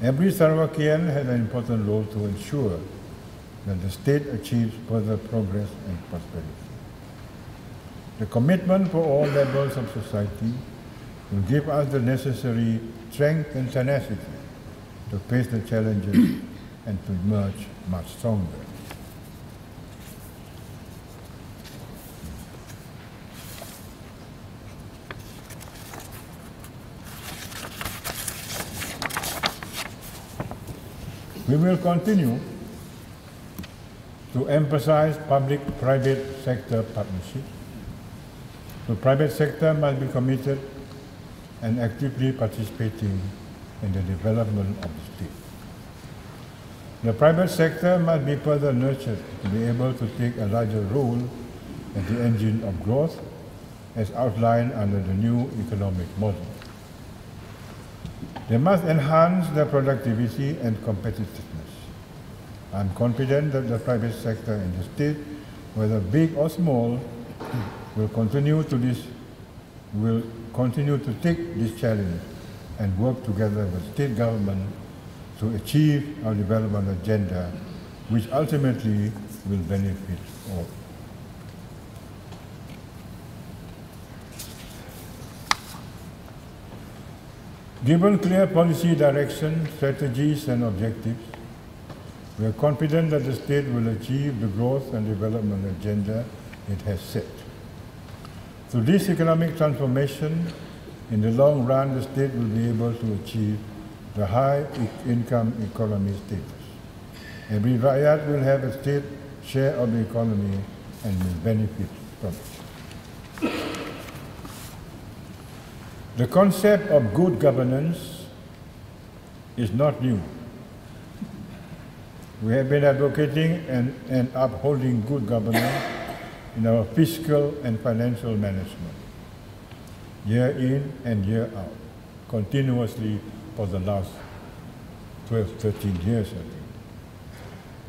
Every Sarawakian has an important role to ensure that the state achieves further progress and prosperity. The commitment for all levels of society will give us the necessary strength and tenacity to face the challenges and to emerge much stronger. We will continue to emphasize public-private sector partnerships. The private sector must be committed and actively participating in the development of the state. The private sector must be further nurtured to be able to take a larger role as the engine of growth as outlined under the new economic model. They must enhance their productivity and competitiveness. I am confident that the private sector in the state, whether big or small, will continue to take this challenge and work together with state government to achieve our development agenda, which ultimately will benefit all. Given clear policy direction, strategies, and objectives, we are confident that the state will achieve the growth and development agenda it has set. Through this economic transformation, in the long run, the state will be able to achieve the high-income economy status. Every Rakyat will have a state share of the economy and will benefit from it. The concept of good governance is not new. We have been advocating and upholding good governance in our fiscal and financial management, year in and year out, continuously for the last 12, 13 years, I think.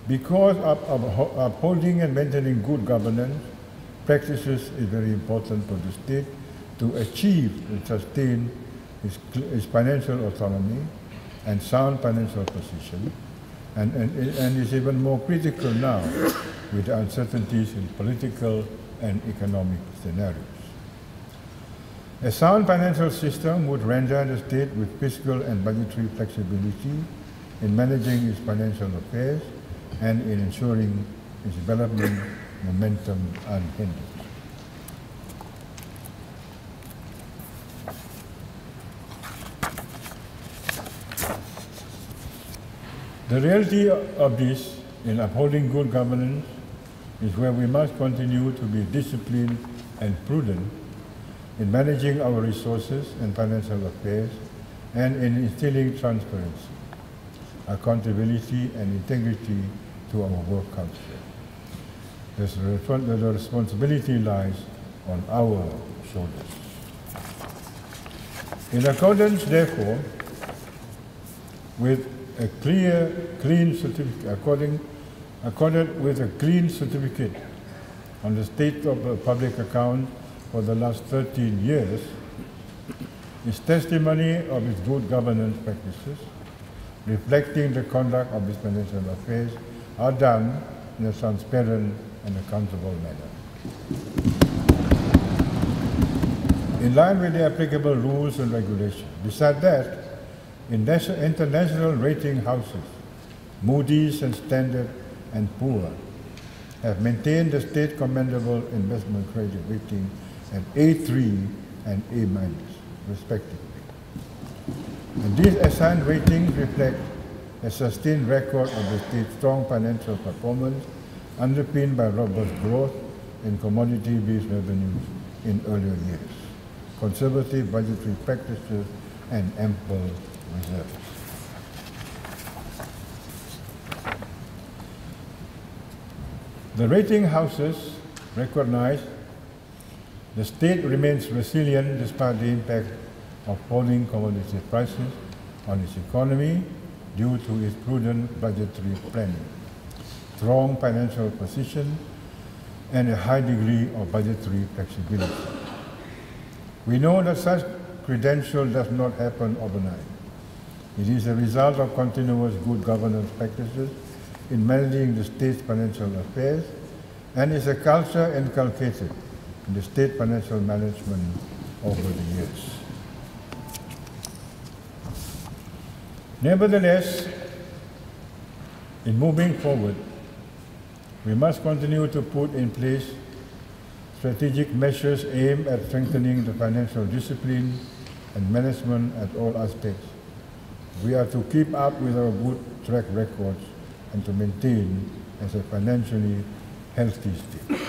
Because of upholding and maintaining good governance practices is very important for the state to achieve and sustain its financial autonomy and sound financial position, and is even more critical now with the uncertainties in political and economic scenarios. A sound financial system would render the state with fiscal and budgetary flexibility in managing its financial affairs and in ensuring its development momentum unhindered. The reality of this, in upholding good governance, is where we must continue to be disciplined and prudent in managing our resources and financial affairs and in instilling transparency, accountability, and integrity to our work culture. The responsibility lies on our shoulders. In accordance, therefore, with a clean certificate on the state of the public account for the last 13 years, is testimony of its good governance practices, reflecting the conduct of its financial affairs, are done in a transparent and accountable manner. In line with the applicable rules and regulations. Besides that, international rating houses, Moody's and Standard & Poor's, have maintained the state commendable investment credit rating at A3 and A-, respectively. And these assigned ratings reflect a sustained record of the state's strong financial performance, underpinned by robust growth in commodity-based revenues in earlier years, conservative budgetary practices, and ample reserves. The rating houses recognize the state remains resilient despite the impact of falling commodity prices on its economy due to its prudent budgetary planning, strong financial position, and a high degree of budgetary flexibility. We know that such credential does not happen overnight. It is a result of continuous good governance practices in managing the state's financial affairs, and is a culture inculcated in the state financial management over the years. Nevertheless, in moving forward, we must continue to put in place strategic measures aimed at strengthening the financial discipline and management at all aspects. We are to keep up with our good track records and to maintain as a financially healthy state.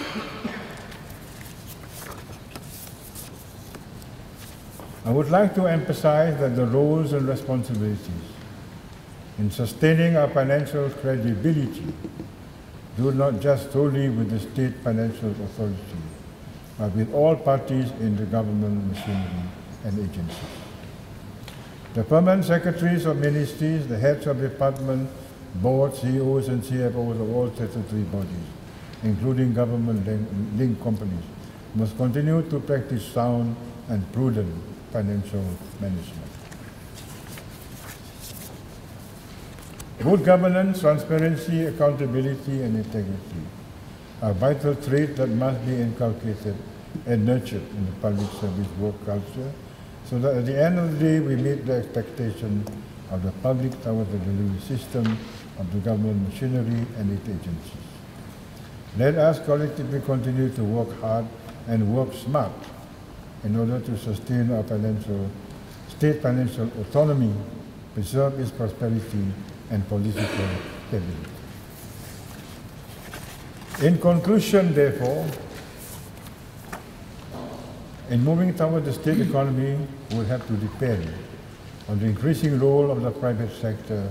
I would like to emphasize that the roles and responsibilities in sustaining our financial credibility do not just solely with the state financial authority, but with all parties in the government machinery and agencies. The permanent secretaries of ministries, the heads of departments, boards, CEOs and CFOs of all statutory bodies, including government-linked companies, must continue to practice sound and prudent financial management. Good governance, transparency, accountability, and integrity are vital traits that must be inculcated and nurtured in the public service work culture, so that at the end of the day we meet the expectation of the public towards the delivery system of the government machinery and its agencies. Let us collectively continue to work hard and work smart in order to sustain our state financial autonomy, preserve its prosperity and political stability. In conclusion, therefore, in moving toward the state economy, we will have to depend on the increasing role of the private sector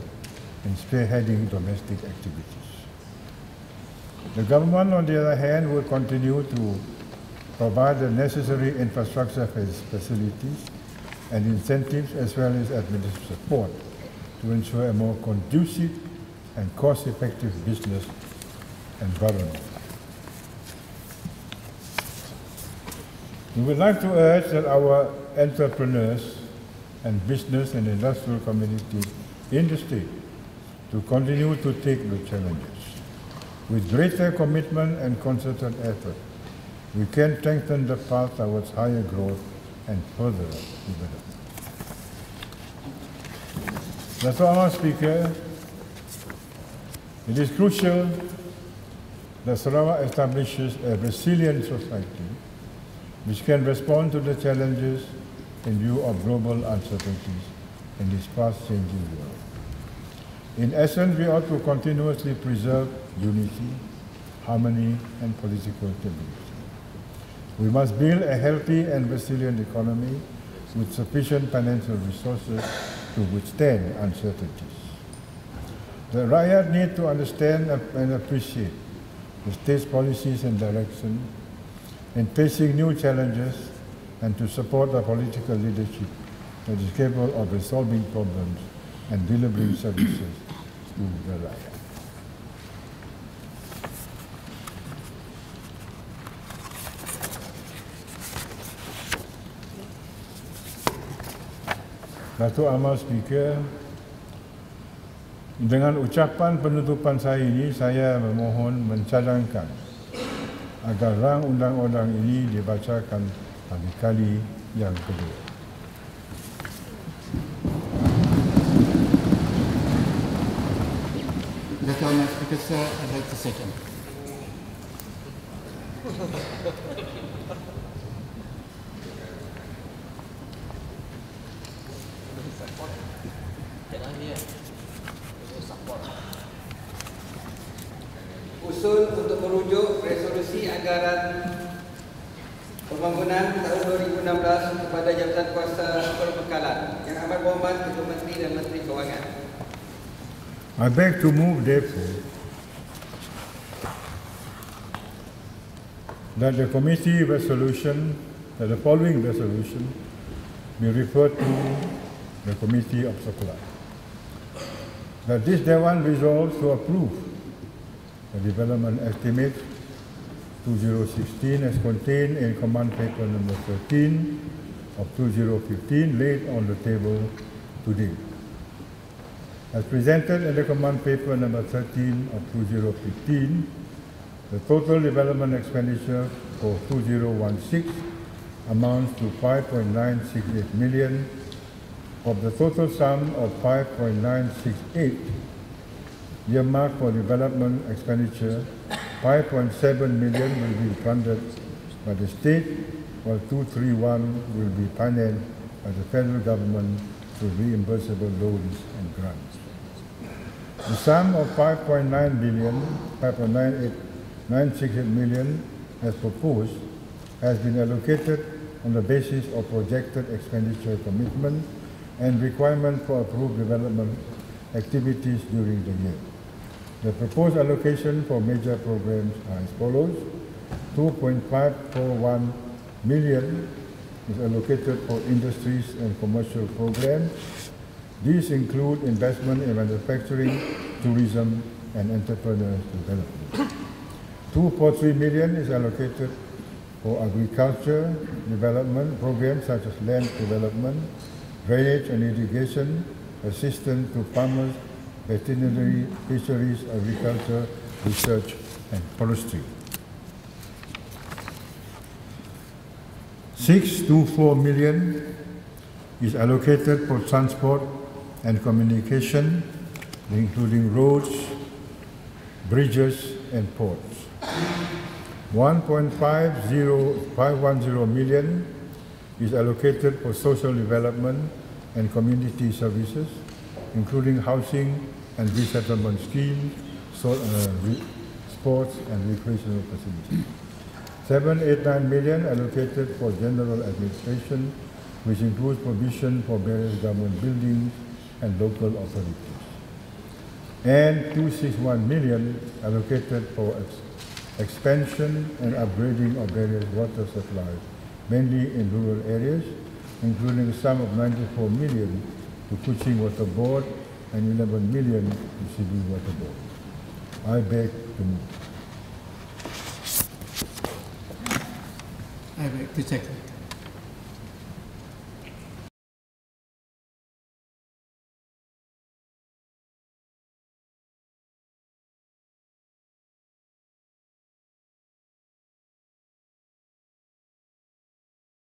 in spearheading domestic activities. The government, on the other hand, will continue to provide the necessary infrastructure facilities and incentives as well as administrative support to ensure a more conducive and cost-effective business environment. We would like to urge that our entrepreneurs and business and industrial community in the state to continue to take the challenges. With greater commitment and concerted effort, we can strengthen the path towards higher growth and further development. That's all, our Speaker. It is crucial that Sarawak establishes a resilient society which can respond to the challenges in view of global uncertainties in this fast-changing world. In essence, we ought to continuously preserve unity, harmony, and political stability. We must build a healthy and resilient economy with sufficient financial resources to withstand uncertainties. The Rakyat need to understand and appreciate the state's policies and direction in facing new challenges and to support a political leadership that is capable of resolving problems and delivering services to the Rakyat. Datuk Amal Speaker, dengan ucapan penutupan saya ini, saya memohon mencadangkan agar rang undang-undang ini dibacakan bagi kali yang kedua. Datuk Amal Speaker, sir, I'd like to second. Usul untuk merujuk resolusi anggaran pembangunan tahun 2016 kepada Jabatan Kuasa Perbekalan. Yang amat berhormat Ketua Menteri dan Menteri Kewangan. I beg to move, therefore, that the committee resolution, that the following resolution be referred to the Committee of Supply. That this Dewan resolves to approve the development estimate 2016 as contained in Command Paper number 13 of 2015 laid on the table today. As presented in the Command Paper number 13 of 2015, the total development expenditure for 2016 amounts to 5.968 million. Of the total sum of 5.968 earmarked for development expenditure, 5.7 million will be funded by the state, while 231 will be financed by the federal government through reimbursable loans and grants. The sum of 5.968 million as proposed has been allocated on the basis of projected expenditure commitment and requirement for approved development activities during the year. The proposed allocation for major programs are as follows. 2.541 million is allocated for industries and commercial programs. These include investment in manufacturing, tourism, and entrepreneurs development. 243 million is allocated for agriculture development programs such as land development, drainage and irrigation, assistance to farmers, veterinary, fisheries, agriculture, research, and forestry. 624 million is allocated for transport and communication, including roads, bridges, and ports. 1.510 million is allocated for social development and community services, including housing and resettlement schemes, sports and recreational facilities. 789 million allocated for general administration, which includes provision for various government buildings and local authorities. And 261 million allocated for expansion and upgrading of various water supplies, mainly in rural areas, including a sum of 94 million to Kuching Water Board and 11 million to Cebu Water Board. I beg to move. I beg to second.